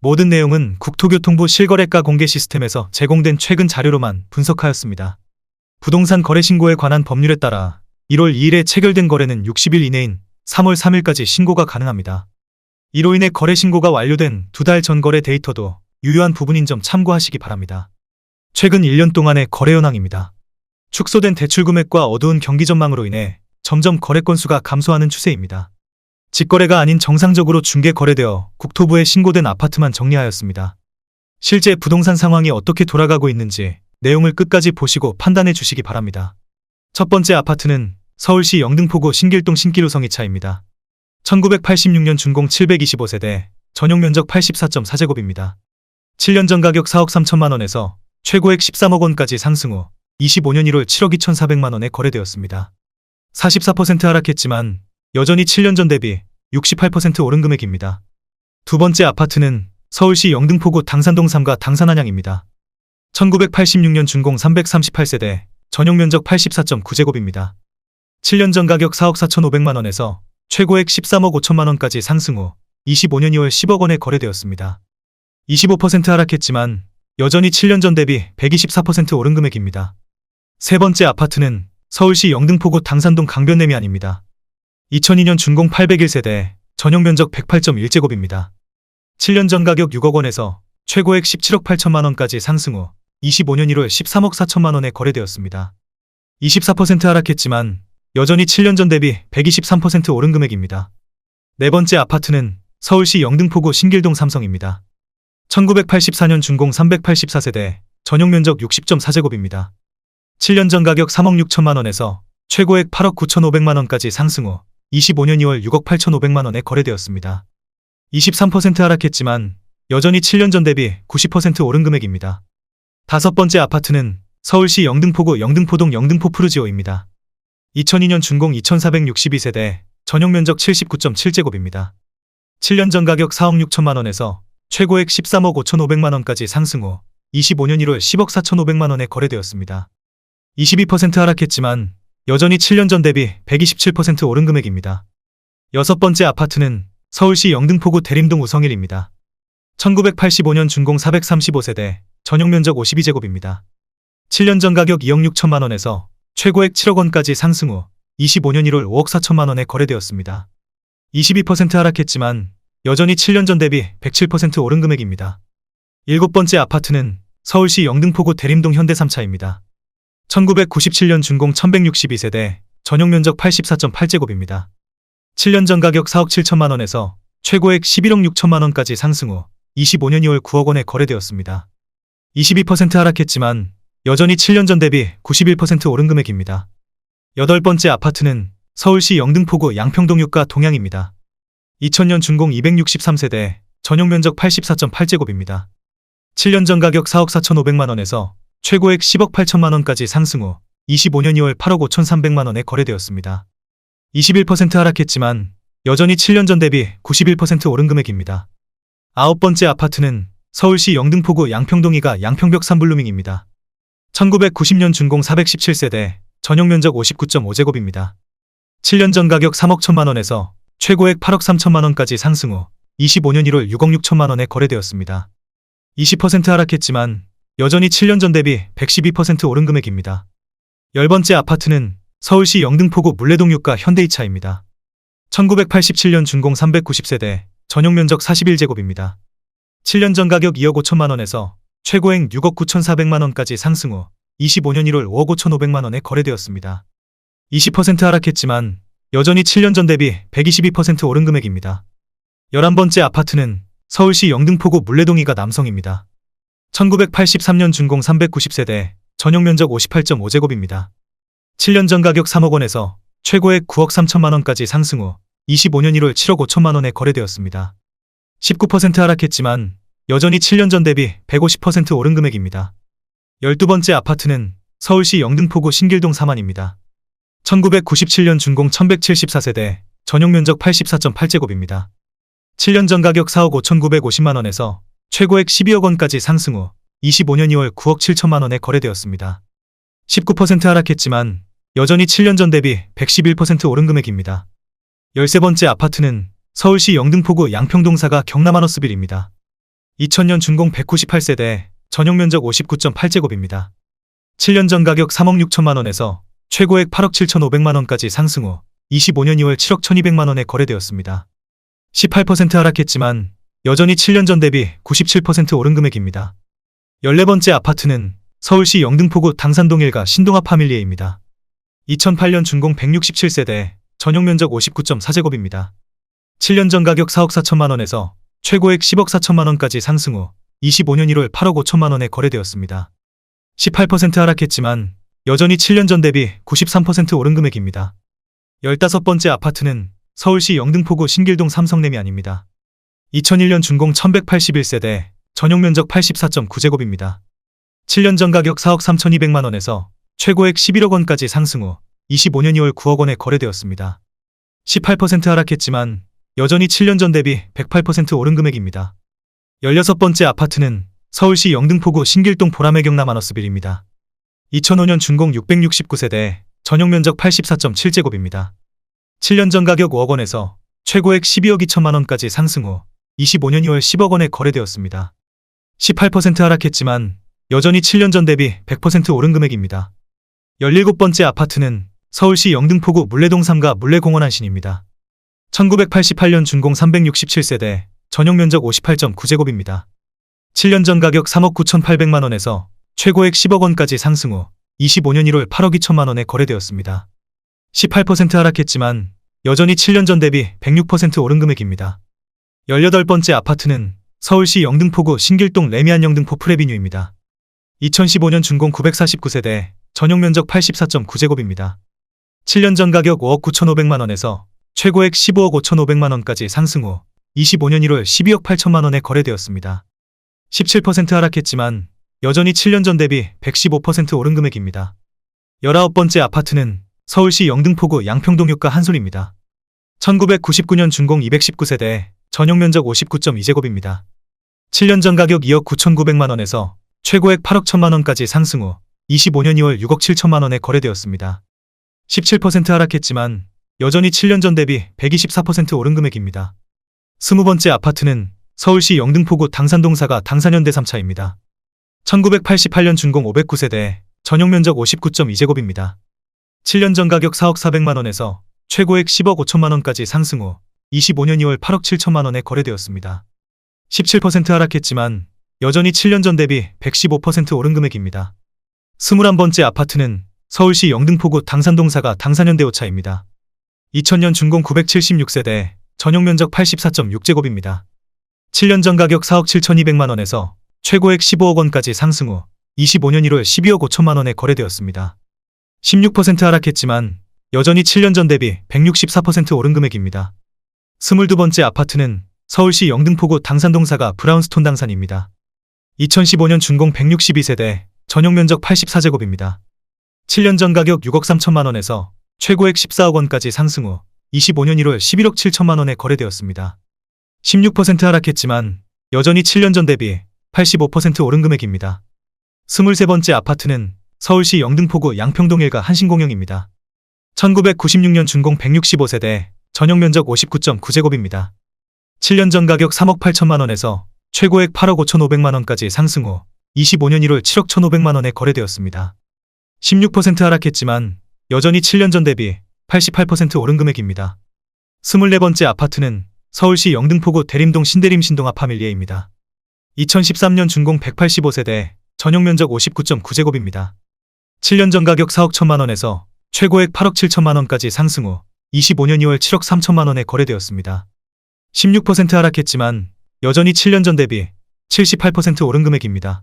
모든 내용은 국토교통부 실거래가 공개 시스템에서 제공된 최근 자료로만 분석하였습니다. 부동산 거래 신고에 관한 법률에 따라 1월 2일에 체결된 거래는 60일 이내인 3월 3일까지 신고가 가능합니다. 이로 인해 거래 신고가 완료된 2달 전 거래 데이터도 유효한 부분인 점 참고하시기 바랍니다. 최근 1년 동안의 거래 현황입니다. 축소된 대출 금액과 어두운 경기 전망으로 인해 점점 거래 건수가 감소하는 추세입니다. 직거래가 아닌 정상적으로 중개 거래되어 국토부에 신고된 아파트만 정리하였습니다. 실제 부동산 상황이 어떻게 돌아가고 있는지 내용을 끝까지 보시고 판단해 주시기 바랍니다. 첫 번째 아파트는 서울시 영등포구 신길동 신기루성 2차입니다. 1986년 준공 725세대, 전용 면적 84.4제곱입니다. 7년 전 가격 4억 3천만 원에서 최고액 13억 원까지 상승 후 25년 1월 7억 2,400만 원에 거래되었습니다. 44% 하락했지만 여전히 7년 전 대비 68% 오른 금액입니다. 두 번째 아파트는 서울시 영등포구 당산동 3가 당산안양입니다. 1986년 준공 338세대, 전용 면적 84.9제곱입니다. 7년 전 가격 4억 4,500만 원에서 최고액 13억 5천만 원까지 상승 후 25년 2월 10억 원에 거래되었습니다. 25% 하락했지만 여전히 7년 전 대비 124% 오른 금액입니다. 세 번째 아파트는 서울시 영등포구 당산동 강변내미안입니다. 2002년 준공 801세대, 전용 면적 108.1제곱입니다. 7년 전 가격 6억 원에서 최고액 17억 8천만 원까지 상승 후 25년 1월 13억 4천만 원에 거래되었습니다. 24% 하락했지만 여전히 7년 전 대비 123% 오른 금액입니다. 네 번째 아파트는 서울시 영등포구 신길동 삼성입니다. 1984년 준공 384세대, 전용 면적 60.4제곱입니다. 7년 전 가격 3억 6천만 원에서 최고액 8억 9,500만 원까지 상승 후 25년 2월 6억 8,500만 원에 거래되었습니다. 23% 하락했지만 여전히 7년 전 대비 90% 오른 금액입니다. 다섯 번째 아파트는 서울시 영등포구 영등포동 영등포 푸르지오입니다. 2002년 준공 2462세대, 전용 면적 79.7제곱입니다. 7년 전 가격 4억 6천만 원에서 최고액 13억 5,500만 원까지 상승 후 25년 1월 10억 4,500만 원에 거래되었습니다. 22% 하락했지만 여전히 7년 전 대비 127% 오른 금액입니다. 여섯 번째 아파트는 서울시 영등포구 대림동 우성일입니다. 1985년 준공 435세대, 전용 면적 52제곱입니다. 7년 전 가격 2억 6천만 원에서 최고액 7억 원까지 상승 후 25년 1월 5억 4천만 원에 거래되었습니다. 22% 하락했지만 여전히 7년 전 대비 107% 오른 금액입니다. 일곱 번째 아파트는 서울시 영등포구 대림동 현대 3차입니다. 1997년 준공 1162세대, 전용 면적 84.8제곱입니다. 7년 전 가격 4억 7천만 원에서 최고액 11억 6천만 원까지 상승 후 25년 2월 9억 원에 거래되었습니다. 22% 하락했지만 여전히 7년 전 대비 91% 오른 금액입니다. 여덟 번째 아파트는 서울시 영등포구 양평동 6가 동양입니다. 2000년 준공 263세대, 전용 면적 84.8제곱입니다. 7년 전 가격 4억 4,500만 원에서 최고액 10억 8천만 원까지 상승 후 25년 2월 8억 5,300만 원에 거래되었습니다. 21% 하락했지만 여전히 7년 전 대비 91% 오른 금액입니다. 아홉 번째 아파트는 서울시 영등포구 양평동 2가 양평벽 3블루밍입니다. 1990년 준공 417세대, 전용 면적 59.5제곱입니다. 7년 전 가격 3억 1천만 원에서 최고액 8억 3천만 원까지 상승 후 25년 1월 6억 6천만 원에 거래되었습니다. 20% 하락했지만 여전히 7년 전 대비 112% 오른 금액입니다. 열 번째 아파트는 서울시 영등포구 물레동 6가 현대 2차입니다. 1987년 준공 390세대, 전용 면적 41제곱입니다. 7년 전 가격 2억 5천만 원에서 최고액 6억 9,400만 원까지 상승 후 25년 1월 5억 5,500만 원에 거래되었습니다. 20% 하락했지만 여전히 7년 전 대비 122% 오른 금액입니다. 11번째 아파트는 서울시 영등포구 물레동 2가 남성입니다. 1983년 준공 390세대, 전용 면적 58.5제곱입니다. 7년 전 가격 3억 원에서 최고액 9억 3천만 원까지 상승 후 25년 1월 7억 5천만 원에 거래되었습니다. 19% 하락했지만 여전히 7년 전 대비 150% 오른 금액입니다. 12번째 아파트는 서울시 영등포구 신길동 3안입니다. 1997년 준공 1174세대, 전용 면적 84.8제곱입니다. 7년 전 가격 4억 5,950만 원에서 최고액 12억 원까지 상승 후 25년 2월 9억 7천만 원에 거래되었습니다. 19% 하락했지만 여전히 7년 전 대비 111% 오른 금액입니다. 13번째 아파트는 서울시 영등포구 양평동 4가 경남 아너스빌입니다. 2000년 준공 198세대, 전용 면적 59.8제곱입니다. 7년 전 가격 3억 6천만 원에서 최고액 8억 7,500만 원까지 상승 후 25년 2월 7억 1,200만 원에 거래되었습니다. 18% 하락했지만 여전히 7년 전 대비 97% 오른 금액입니다. 14번째 아파트는 서울시 영등포구 당산동 1가 신동아 파밀리에입니다. 2008년 준공 167세대, 전용 면적 59.4제곱입니다. 7년 전 가격 4억 4천만 원에서 최고액 10억 4천만 원까지 상승 후 25년 1월 8억 5천만 원에 거래되었습니다. 18% 하락했지만 여전히 7년 전 대비 93% 오른 금액입니다. 15번째 아파트는 서울시 영등포구 신길동 삼성레미안입니다. 2001년 준공 1181세대, 전용 면적 84.9제곱입니다. 7년 전 가격 4억 3,200만 원에서 최고액 11억 원까지 상승 후 25년 2월 9억 원에 거래되었습니다. 18% 하락했지만 여전히 7년 전 대비 108% 오른 금액입니다. 16번째 아파트는 서울시 영등포구 신길동 보라매경 남아너스빌입니다. 2005년 준공 669세대, 전용 면적 84.7제곱입니다. 7년 전 가격 5억 원에서 최고액 12억 2천만 원까지 상승 후 25년 2월 10억 원에 거래되었습니다. 18% 하락했지만 여전히 7년 전 대비 100% 오른 금액입니다. 17번째 아파트는 서울시 영등포구 물레동 3가 물레공원 한신입니다. 1988년 준공 367세대, 전용 면적 58.9제곱입니다. 7년 전 가격 3억 9,800만 원에서 최고액 10억 원까지 상승 후 25년 1월 8억 2천만 원에 거래되었습니다. 18% 하락했지만 여전히 7년 전 대비 106% 오른 금액입니다. 18번째 아파트는 서울시 영등포구 신길동 레미안 영등포 프레비뉴입니다. 2015년 준공 949세대, 전용 면적 84.9제곱입니다. 7년 전 가격 5억 9,500만 원에서 최고액 15억 5,500만 원까지 상승 후 25년 1월 12억 8천만 원에 거래되었습니다. 17% 하락했지만 여전히 7년 전 대비 115% 오른 금액입니다. 19번째 아파트는 서울시 영등포구 양평동 유가 한솔입니다. 1999년 준공 219세대, 전용 면적 59.2제곱입니다. 7년 전 가격 2억 9,900만 원에서 최고액 8억 1천만 원까지 상승 후 25년 2월 6억 7천만 원에 거래되었습니다. 17% 하락했지만 여전히 7년 전 대비 124% 오른 금액입니다. 20번째 아파트는 서울시 영등포구 당산동 4가 당산현대 3차입니다. 1988년 준공 509세대, 전용 면적 59.2제곱입니다. 7년 전 가격 4억 400만 원에서 최고액 10억 5천만 원까지 상승 후 25년 2월 8억 7천만 원에 거래되었습니다. 17% 하락했지만 여전히 7년 전 대비 115% 오른 금액입니다. 21번째 아파트는 서울시 영등포구 당산동 4가 당산현대 5차입니다. 2000년 준공 976세대, 전용 면적 84.6제곱입니다. 7년 전 가격 4억 7,200만 원에서 최고액 15억 원까지 상승 후 25년 1월 12억 5천만 원에 거래되었습니다. 16% 하락했지만 여전히 7년 전 대비 164% 오른 금액입니다. 22번째 아파트는 서울시 영등포구 당산동 4가 브라운스톤 당산입니다. 2015년 준공 162세대, 전용 면적 84제곱입니다. 7년 전 가격 6억 3천만 원에서 최고액 14억 원까지 상승 후 25년 1월 11억 7천만 원에 거래되었습니다. 16% 하락했지만 여전히 7년 전 대비 85% 오른 금액입니다. 23번째 아파트는 서울시 영등포구 양평동 1가 한신공영입니다. 1996년 준공 165세대, 전용 면적 59.9제곱입니다. 7년 전 가격 3억 8천만 원에서 최고액 8억 5,500만 원까지 상승 후 25년 1월 7억 1,500만 원에 거래되었습니다. 16% 하락했지만 여전히 7년 전 대비 88% 오른 금액입니다. 24번째 아파트는 서울시 영등포구 대림동 신대림 신동아 파밀리에입니다. 2013년 준공 185세대, 전용 면적 59.9제곱입니다. 7년 전 가격 4억 1천만 원에서 최고액 8억 7천만 원까지 상승 후 25년 2월 7억 3천만 원에 거래되었습니다. 16% 하락했지만 여전히 7년 전 대비 78% 오른 금액입니다.